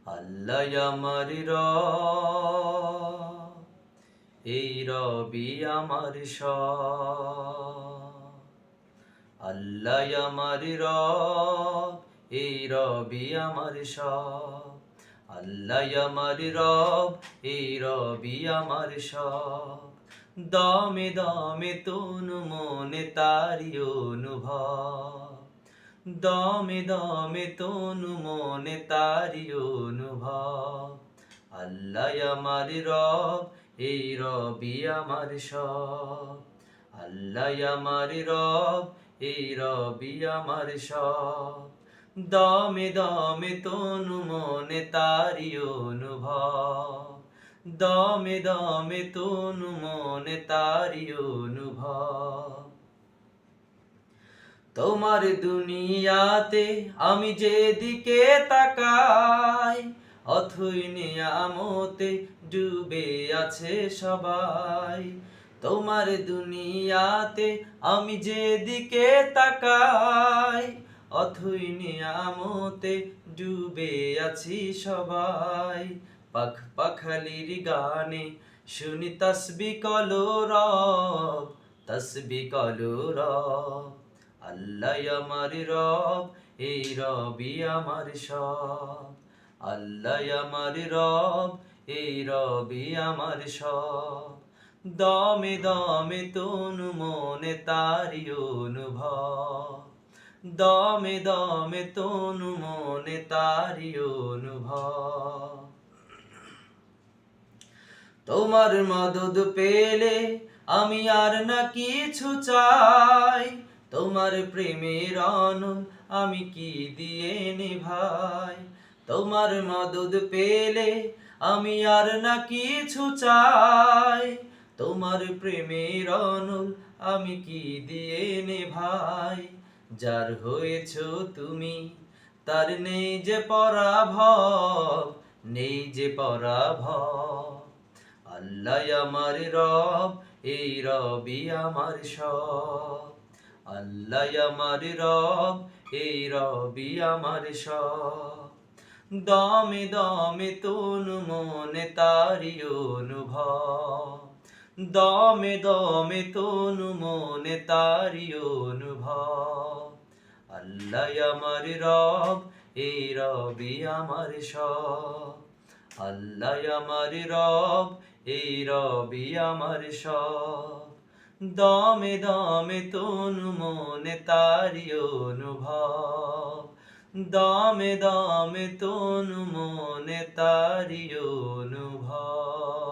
আল্লাহ আমার রব, এই রবি আমার সব। আল্লাহ আমার রব, এই রবি আমার সব। আল্লাহ আমার রব, এই রবি আমার সব। দমে দমে তনু মনে তারি অনুভব। দমে দমে তনু মনে তারি অনুভব। আল্লাহ আমার রব, এই রবি আমার সব। আল্লাহ আমার রব, এই রবি আমার সব। দমে দমে তনু মনে তারি অনুভব। দমে দমে তনু মনে তারি অনুভব। তোমার দুনিয়াতে আমি যেদিকে তাকাই, অথই নিয়ামতে ডুবে আছে সবাই। তোমার দুনিয়াতে আমি যেদিকে তাকাই, অথই নিয়ামতে ডুবে আছি সবাই। পাখ পাখালির গানে শুনি তসবি কলরব, তসবি কলরব। আল্লাহ আমার রব, এই রবি আমার সব। আল্লাহ আমার রব, এই রবি আমার সব। দমে দমে তনু মনে তারি অনুভব। দমে দমে তনু মনে তারি অনুভব। তোমার মদদ পেলে আমি আর না কিছু চাই। তোমার প্রেমের অনল আমি কি দিয়ে নিভাই। তোমার মদদ পেলে আমি আর না কিছু চাই। তোমার প্রেমের অনল আমি কি দিয়ে নিভাই। যার হয়েছো তুমি, তার নেই যে পরাভব, নেই যে পরাভব। আল্লাহ আমার রব, এই রবি আমার সব। আল্লাহ আমার রব, এই রবি আমার সব। দমে দমে তনু মনে তারি অনুভব। দমে দমে তনু মনে তারি অনুভব। আল্লাহ আমার রব, এই রবি আমার সব। আল্লাহ আমার রব, এই রবি আমার সব। দমে দমে তনু মনে তারি অনুভব। দমে দমে তনু মনে তারি অনুভব।